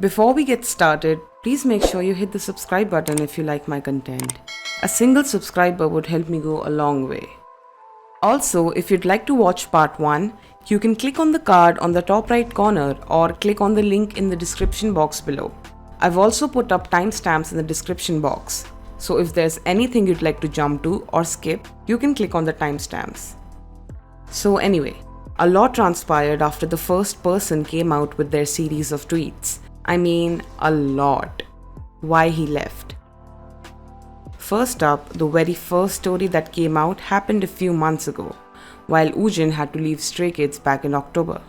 Before we get started, please make sure you hit the subscribe button if you like my content. A single subscriber would help me go a long way. Also, if you'd like to watch part 1, you can click on the card on the top right corner or click on the link in the description box below. I've also put up timestamps in the description box, so if there's anything you'd like to jump to or skip, you can click on the timestamps. So anyway, a lot transpired after the first person came out with their series of tweets. I mean, a lot. Why he left. First up, the very first story that came out happened a few months ago, while Woojin had to leave Stray Kids back in October.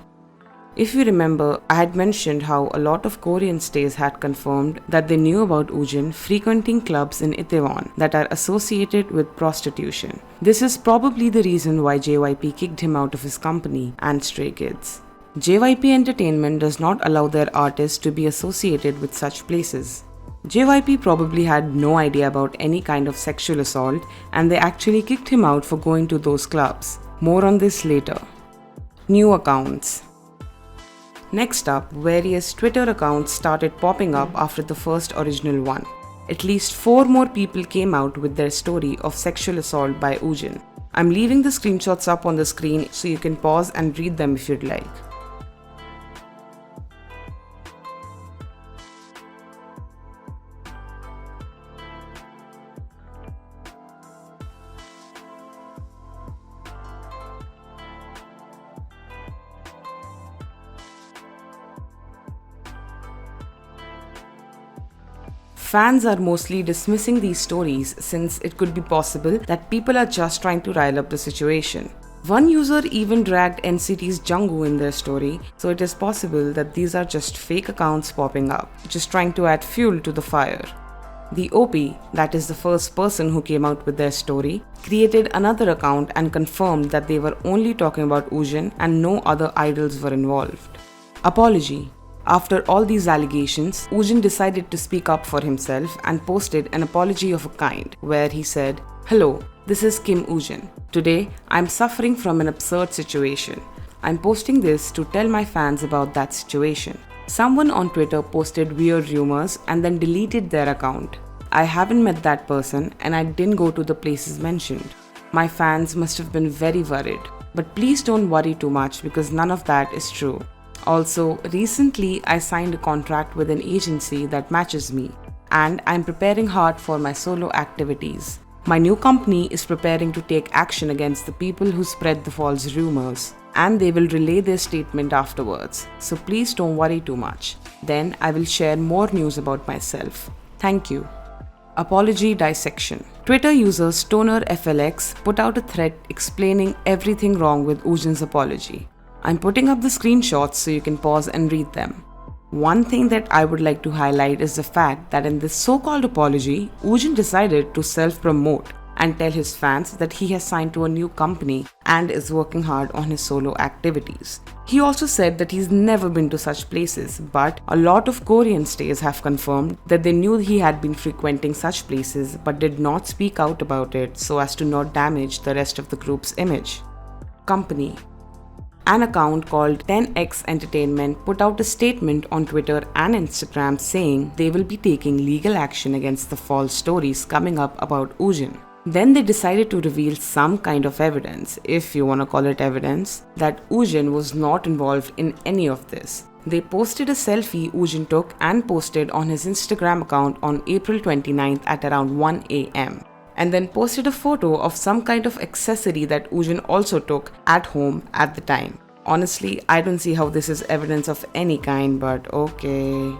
If you remember, I had mentioned how a lot of Korean stays had confirmed that they knew about Woojin frequenting clubs in Itaewon that are associated with prostitution. This is probably the reason why JYP kicked him out of his company and Stray Kids. JYP Entertainment does not allow their artists to be associated with such places. JYP probably had no idea about any kind of sexual assault and they actually kicked him out for going to those clubs. More on this later. New accounts. Next up, various Twitter accounts started popping up after the first original one. At least 4 more people came out with their story of sexual assault by Woojin. I'm leaving the screenshots up on the screen so you can pause and read them if you'd like. Fans are mostly dismissing these stories since it could be possible that people are just trying to rile up the situation. One user even dragged NCT's Jungwoo in their story, so it is possible that these are just fake accounts popping up, just trying to add fuel to the fire. The OP, that is the first person who came out with their story, created another account and confirmed that they were only talking about Woojin and no other idols were involved. Apology. After all these allegations, Woojin decided to speak up for himself and posted an apology of a kind, where he said, "Hello, this is Kim Woojin. Today, I'm suffering from an absurd situation. I'm posting this to tell my fans about that situation. Someone on Twitter posted weird rumors and then deleted their account. I haven't met that person and I didn't go to the places mentioned. My fans must have been very worried. But please don't worry too much because none of that is true. Also, recently I signed a contract with an agency that matches me, and I'm preparing hard for my solo activities. My new company is preparing to take action against the people who spread the false rumors, and they will relay their statement afterwards, so please don't worry too much. Then I will share more news about myself. Thank you." Apology dissection. Twitter user StonerFLX put out a thread explaining everything wrong with Woojin's apology. I'm putting up the screenshots so you can pause and read them. One thing that I would like to highlight is the fact that in this so-called apology, Woojin decided to self-promote and tell his fans that he has signed to a new company and is working hard on his solo activities. He also said that he's never been to such places, but a lot of Korean stays have confirmed that they knew he had been frequenting such places but did not speak out about it so as to not damage the rest of the group's image. Company. An account called 10X Entertainment put out a statement on Twitter and Instagram saying they will be taking legal action against the false stories coming up about Woojin. Then they decided to reveal some kind of evidence, if you wanna call it evidence, that Woojin was not involved in any of this. They posted a selfie Woojin took and posted on his Instagram account on April 29th at around 1 AM. And then posted a photo of some kind of accessory that Woojin also took at home at the time. Honestly, I don't see how this is evidence of any kind, but okay.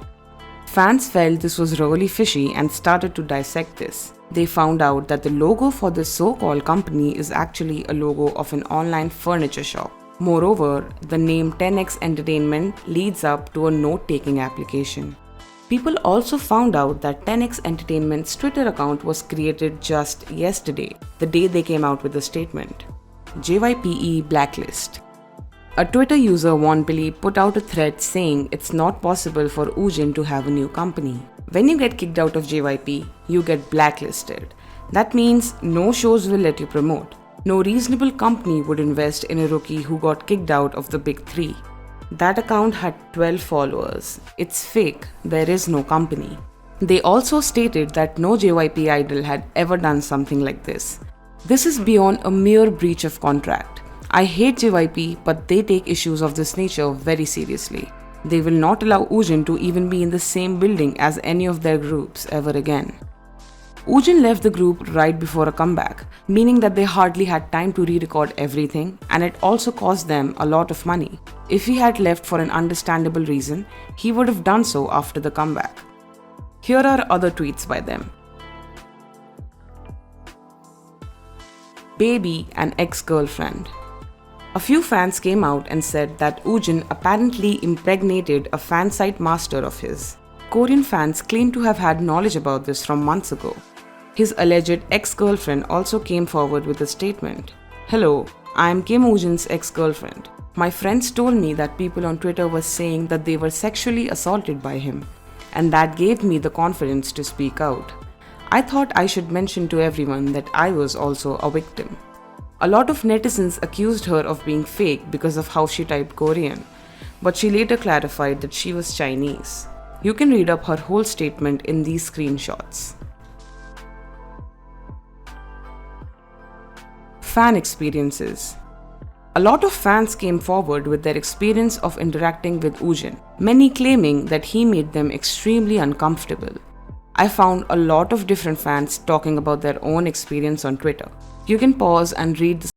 Fans felt this was really fishy and started to dissect this. They found out that the logo for this so-called company is actually a logo of an online furniture shop. Moreover, the name 10X Entertainment leads up to a note-taking application. People also found out that 10X Entertainment's Twitter account was created just yesterday, the day they came out with the statement. JYPE Blacklist. A Twitter user Wonpili put out a thread saying it's not possible for Woojin to have a new company. When you get kicked out of JYP, you get blacklisted. That means no shows will let you promote. No reasonable company would invest in a rookie who got kicked out of the big 3. That account had 12 followers. It's fake, there is no company. They also stated that no JYP idol had ever done something like this. This is beyond a mere breach of contract. I hate JYP, but they take issues of this nature very seriously. They will not allow Woojin to even be in the same building as any of their groups ever again. Woojin left the group right before a comeback, meaning that they hardly had time to re-record everything, and it also cost them a lot of money. If he had left for an understandable reason, he would have done so after the comeback. Here are other tweets by them. Baby and ex-girlfriend. A few fans came out and said that Woojin apparently impregnated a fan site master of his. Korean fans claim to have had knowledge about this from months ago. His alleged ex-girlfriend also came forward with a statement. Hello, I am Kim Woojin's ex-girlfriend. My friends told me that people on Twitter were saying that they were sexually assaulted by him, and that gave me the confidence to speak out. I thought I should mention to everyone that I was also a victim. A lot of netizens accused her of being fake because of how she typed Korean, but she later clarified that she was Chinese. You can read up her whole statement in these screenshots. Fan experiences. A lot of fans came forward with their experience of interacting with Woojin, many claiming that he made them extremely uncomfortable. I found a lot of different fans talking about their own experience on Twitter. You can pause and read the